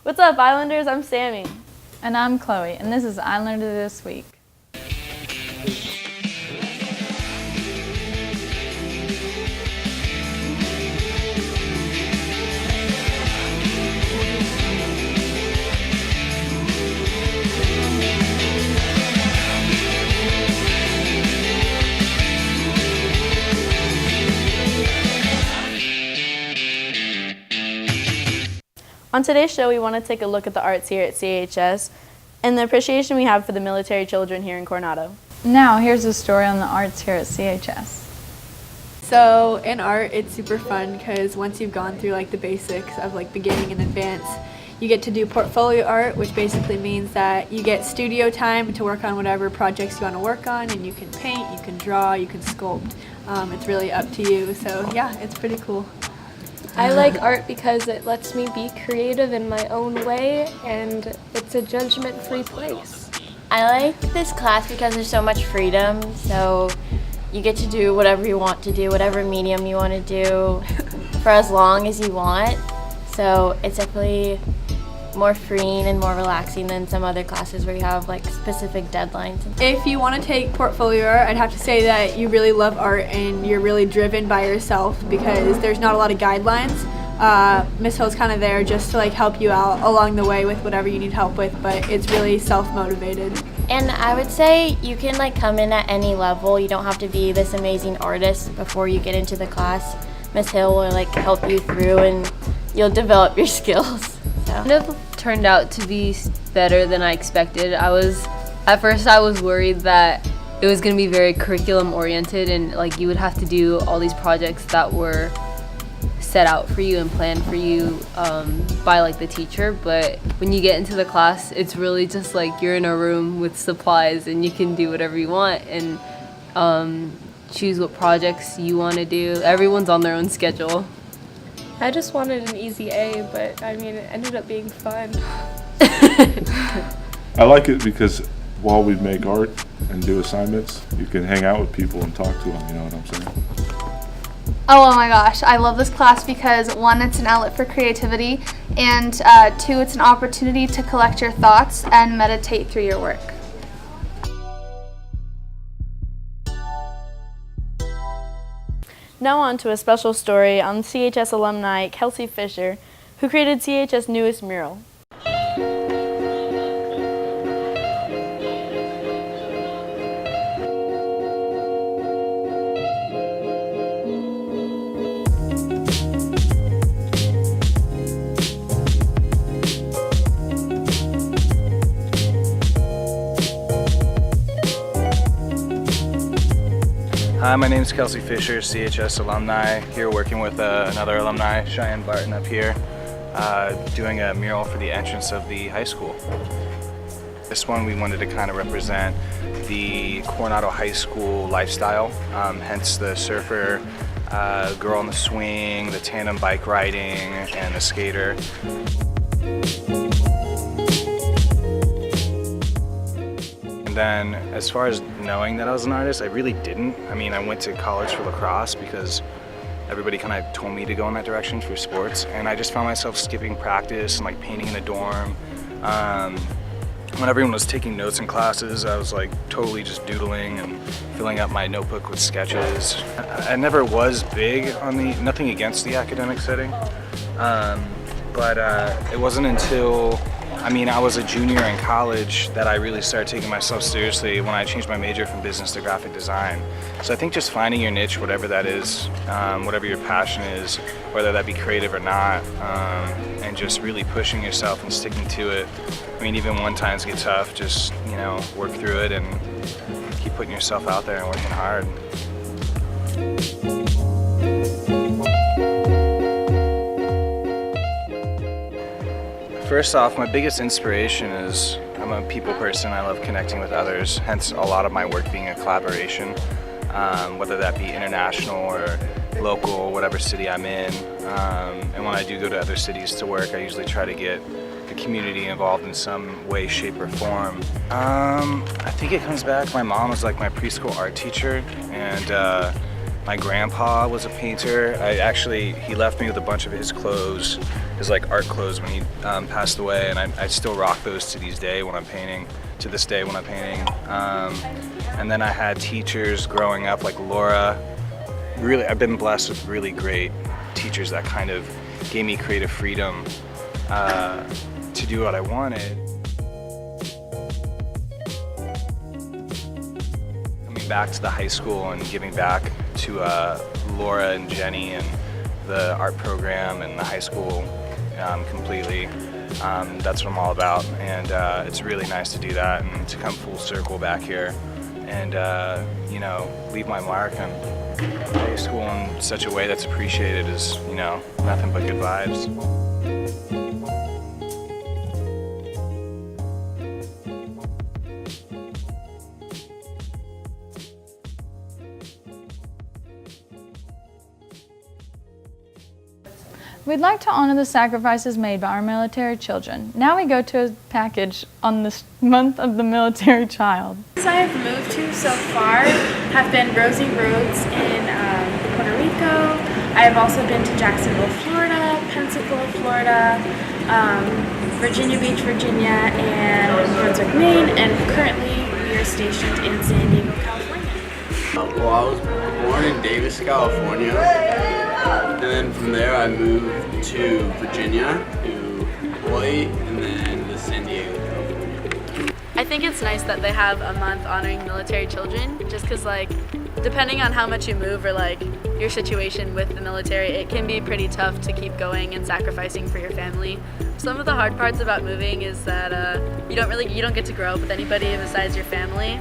What's up, Islanders? I'm Sammy. And I'm Chloe, and this is Islander This Week. On today's show, we want to take a look at the arts here at CHS and the appreciation we have for the military children here in Coronado. Now, here's a story on the arts here at CHS. So in art, it's super fun because once you've gone through like the basics of like beginning and advance, you get to do portfolio art, which basically means that you get studio time to work on whatever projects you want to work on, and you can paint, you can draw, you can sculpt. It's really up to you. So yeah, it's pretty cool. I like art because it lets me be creative in my own way, and it's a judgment-free place. I like this class because there's so much freedom, so you get to do whatever you want to do, whatever medium you want to do for as long as you want. So it's definitely more freeing and more relaxing than some other classes where you have like specific deadlines. If you want to take portfolio art, I'd have to say that you really love art and you're really driven by yourself because there's not a lot of guidelines. Miss Hill's kind of there just to like help you out along the way with whatever you need help with, but it's really self-motivated. And I would say you can like come in at any level. You don't have to be this amazing artist before you get into the class. Miss Hill will like help you through and you'll develop your skills. Kind of turned out to be better than I expected. At first I was worried that it was going to be very curriculum oriented and like you would have to do all these projects that were set out for you and planned for you by like the teacher, but when you get into the class it's really just like you're in a room with supplies and you can do whatever you want and choose what projects you want to do. Everyone's on their own schedule. I just wanted an easy A, but I mean, it ended up being fun. I like it because while we make art and do assignments, you can hang out with people and talk to them, you know what I'm saying? Oh my gosh, I love this class because one, it's an outlet for creativity, and two, it's an opportunity to collect your thoughts and meditate through your work. Now on to a special story on CHS alumni Kelcey Fisher, who created CHS' newest mural. Hi, my name is Kelcey Fisher, CHS alumni, here working with another alumni, Cheyenne Barton up here, doing a mural for the entrance of the high school. This one we wanted to kind of represent the Coronado High School lifestyle, hence the surfer, girl on the swing, the tandem bike riding, and the skater. And then as far as knowing that I was an artist, I really didn't. I mean, I went to college for lacrosse because everybody kind of told me to go in that direction for sports, and I just found myself skipping practice and like painting in the dorm. When everyone was taking notes in classes, I was like totally just doodling and filling up my notebook with sketches. I never was big on nothing against the academic setting, but it wasn't until I was a junior in college that I really started taking myself seriously when I changed my major from business to graphic design. So I think just finding your niche, whatever that is, whatever your passion is, whether that be creative or not, and just really pushing yourself and sticking to it. I mean, even when times get tough, just, work through it and keep putting yourself out there and working hard. First off, my biggest inspiration is I'm a people person. I love connecting with others, hence a lot of my work being a collaboration, whether that be international or local, whatever city I'm in. And when I do go to other cities to work, I usually try to get the community involved in some way, shape, or form. I think it comes back, my mom was like my preschool art teacher, and My grandpa was a painter. He left me with a bunch of his clothes, his like art clothes when he passed away, and I still rock those to this day when I'm painting. And then I had teachers growing up like Laura. Really, I've been blessed with really great teachers that kind of gave me creative freedom to do what I wanted. Coming back to the high school and giving back to Laura and Jenny and the art program and the high school completely. That's what I'm all about, and it's really nice to do that and to come full circle back here and leave my mark on high school in such a way that's appreciated is nothing but good vibes. We'd like to honor the sacrifices made by our military children. Now we go to a package on this month of the military child. I have moved to so far have been Rosie Roads in Puerto Rico. I have also been to Jacksonville, Florida, Pensacola, Florida, Virginia Beach, Virginia, and Brunswick, Maine, and currently we are stationed in San Diego, California. Well, I was born in Davis, California, and then from there I moved to Virginia, to Hawaii, and then to San Diego, California. I think it's nice that they have a month honoring military children, just because depending on how much you move or your situation with the military, it can be pretty tough to keep going and sacrificing for your family. Some of the hard parts about moving is that you don't get to grow up with anybody besides your family.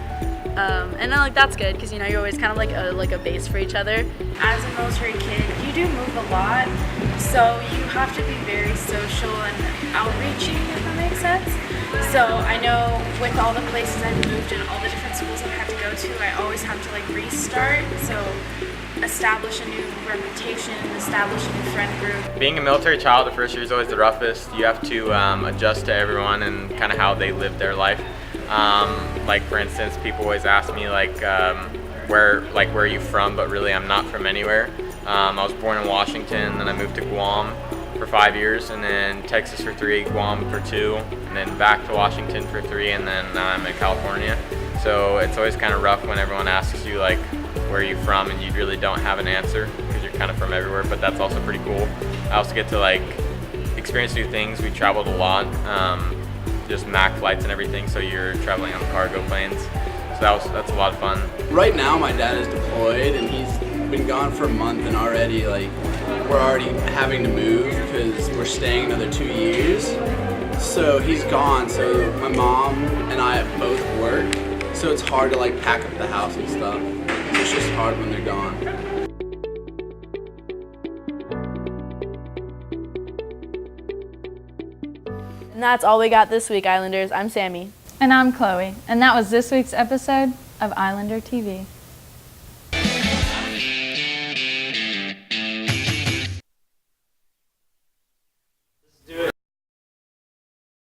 And then that's good because you're always kind of like a base for each other. As a military kid, you do move a lot, so you have to be very social and outreaching, if that makes sense. So I know with all the places I've moved and all the different schools I've had to go to, I always have to restart. So establish a new reputation, establish a new friend group. Being a military child, the first year is always the roughest. You have to adjust to everyone and kind of how they live their life. For instance, people always ask me where are you from, but really I'm not from anywhere. I was born in Washington, then I moved to Guam for 5 years, and then Texas for 3, Guam for 2, and then back to Washington for 3, and then now I'm in California. So it's always kind of rough when everyone asks you where are you from, and you really don't have an answer because you're kind of from everywhere, but that's also pretty cool. I also get to experience new things. We traveled a lot. Just MAC flights and everything, so you're traveling on cargo planes. So that's a lot of fun. Right now my dad is deployed and he's been gone for a month, and already we're already having to move because we're staying another 2 years. So he's gone, so my mom and I both work, so it's hard to pack up the house and stuff. So it's just hard when they're gone. And that's all we got this week, Islanders. I'm Sammy. And I'm Chloe. And that was this week's episode of Islander TV.